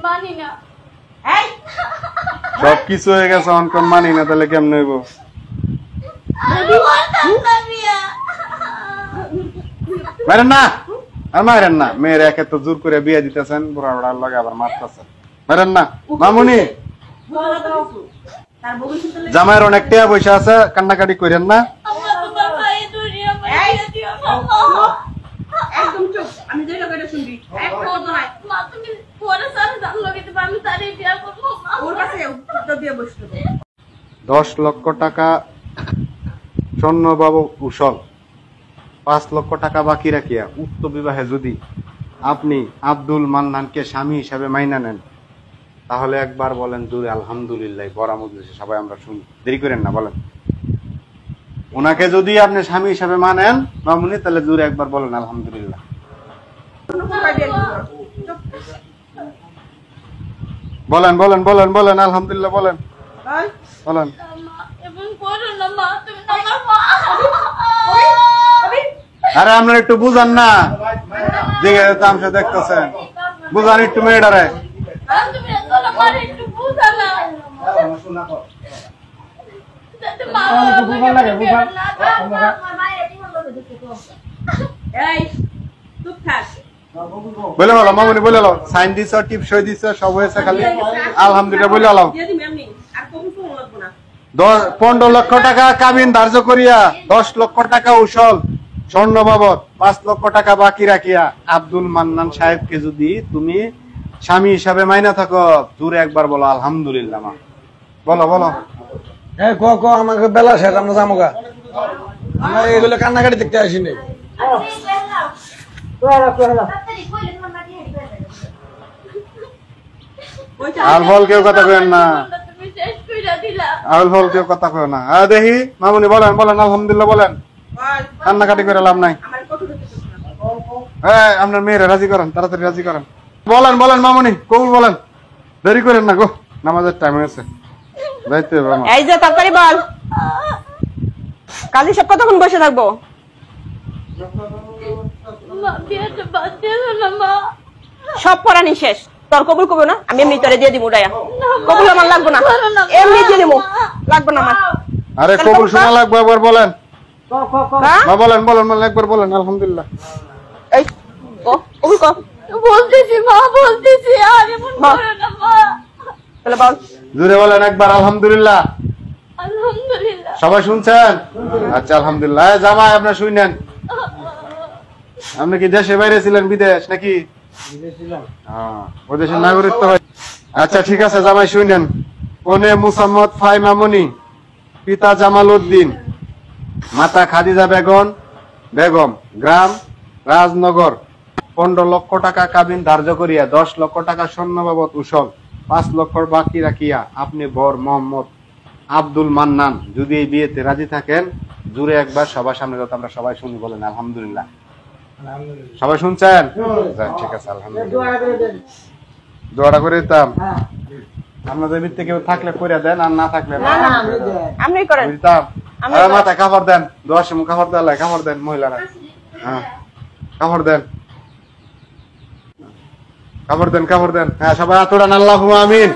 মানি না। সব কিছু হয়ে গেছে অনকন মানি না, তাহলে কেমন হইব? মারেন না, আর মারেন না। মেয়ের একে তো জোর করে বিয়ে দিতেছেন, বুড়া বুড়ার লগে আবার মারতেছেন। মারেন না মামুনি। জামাইয়ের অনেক টাকা পয়সা আছে, কান্নাকাটি করেন না। দশ লক্ষ টাকা স্বর্ণবাবু উসল, 5 লক্ষ টাকা বাকি রাখিয়া উক্ত বিবাহে যদি আপনি আব্দুল মান্নানকে স্বামী হিসাবে মাইনা নেন, তাহলে একবার বলেন জোরে আলহামদুলিল্লাহ। বড় মজলিসে সবাই আমরা শুনি, দেরি করেন না, বলেন। ওনাকে যদি আপনি স্বামী হিসাবে মানেন মামুনি, তাহলে জোরে একবার বলেন আলহামদুলিল্লাহ। বলেন বলেন বলেন বলেন আলহামদুলিল্লাহ বলেন বলেন। আরে আপনারা একটু বুঝান না, যে তামসা দেখতেছেন, বুঝান একটু মেয়েটারে। বলে বলো মামুনি, বলে লো, সাইন দিছ, টিপস দিছ, সব হয়েছে, খালি আলহামদুলিল্লাহ বলে আলাও। 15 লক্ষ টাকা কাবিন ধার্য করিয়া 10 লক্ষ টাকা উসল স্বর্ণ বাবদ 5 লক্ষ টাকা বাকি রাখিয়া আব্দুল মান্নান সাহেবকে যদি তুমি স্বামী হিসাবে মাইনা থাকো, জোরে একবার বলো আলহামদুলিল্লাহ। মা বলো বলো। আমাকে বেলা শেষ, আমরা যামোগা। আমরা এগুলো কান্নাকাটি দেখতে আসিনি। আর বল কেউ কথা কেন না, আর বল কেউ কথা কেউ না। দেখি মামুনি বলেন বলেন আলহামদুলিল্লাহ বলেন, কান্নাকাটি করে লাভ নাই। হ্যাঁ, আপনার মেয়েরা রাজি করেন, তাড়াতাড়ি রাজি করেন। বলেন বলেন মামুনি, কবুল বলেন, দেরি করেন না গো, নামাজের টাইম হয়েছে, যাইতে হবে আমার। এই যে তাড়াতাড়ি বল, কালি সব কতক্ষণ বসে থাকবো? সব পড়ানি শেষ, তোর কবুল করবো না, আমি এমনি তোরে দিয়ে দিব। উড়াইয়া কবুল আমার লাগবো না, এমনি দিয়ে দিব, লাগবো না আমার। আরে কবুল শোনা লাগবে, একবার বলেন বলেন বলেন বলেন একবার বলেন আলহামদুলিল্লাহ। এই কবুল কর। বলতেছি মা, বলতেছি, আর এমন করো না মা। তাহলে বল জোরে বলেন একবার আলহামদুলিল্লাহ। আলহামদুলিল্লাহ। সবাই শুনছেন? আচ্ছা আলহামদুলিল্লাহ। জামাই আপনার শুনেন, আপনি কি দেশে বাইরে ছিলেন, বিদেশ নাকি? ওই দেশের নাগরিকত্ব হয়। আচ্ছা ঠিক আছে জামাই শুনেন। কনে মুসাম্মদ ফাই মামুনি, পিতা জামাল উদ্দিন, মাতা খাদিজা বেগম, গ্রাম রাজনগর, 15 লক্ষ টাকা কাবিন ধার্য করিয়া 10 লক্ষ টাকা স্বর্ণ বাবদ উসল 5 লক্ষ বাকি রাখিয়া আপনি বর মোহাম্মদ আব্দুল মান্নান যদি এই বিয়েতে রাজি থাকেন, জুড়ে একবার সবার সামনে যত আমরা সবাই শুনি, বলেন আলহামদুলিল্লাহ। সবাই শুনছেন? ঠিক আছে আলহামদুলিল্লাহ। দোয়াটা করে দিতাম, আপনাদের ভিতরে কেউ থাকলে করে দেন, আর না থাকলে আপনি করেন। দিতাম। মাথায় কাপড় দেন, দোয়ার সময় কাপড় দেওয়া লাগে, কাপড় দেন মহিলারা। হ্যাঁ কাপড় দেন, কাপড় দেন, কাপড় দেন। হ্যাঁ সবাই আতড়ান, আল্লাহুম্মা আমিন।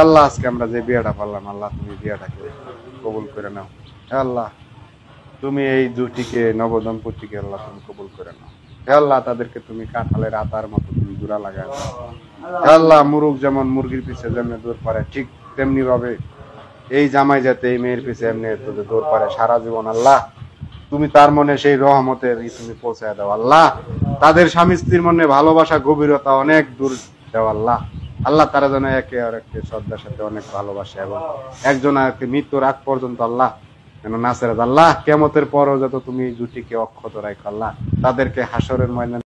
আল্লাহ আজকে আমরা যে বিয়েটা পারলাম, আল্লাহ তুমি বিয়েটাকে কবুল করে নাও। আল্লাহ তুমি এই জুটিকে, নবদম্পতিকে আল্লাহ তুমি কবুল করে নাও। আল্লাহ তাদেরকে তুমি কাঁঠালের আতার মতো তুমি জোড়া লাগায় নাও। আল্লাহ মুরগ যেমন মুরগির পিছে যেমনি দৌড় পারে, ঠিক তেমনি ভাবে এই জামাই যাতে এই মেয়ের পিছে এমনি দৌড় পারে সারা জীবন। আল্লাহ তুমি তার মনে সেই রহমতের তুমি পৌঁছায় দাও। আল্লাহ তাদের স্বামী স্ত্রীর মনে ভালোবাসা গভীরতা অনেক দূর দাও। আল্লাহ আল্লাহ তারা যেন একে আর একে শ্রদ্ধার সাথে অনেক ভালোবাসে, এবং একজন আরেককে মৃত্যুর আগ পর্যন্ত আল্লাহ যেন নাসেরাত। আল্লাহ কিয়ামতের পরও যত তুমি জুটিকে অক্ষত রাখো, আল্লাহ তাদেরকে হাসরের ময়দানে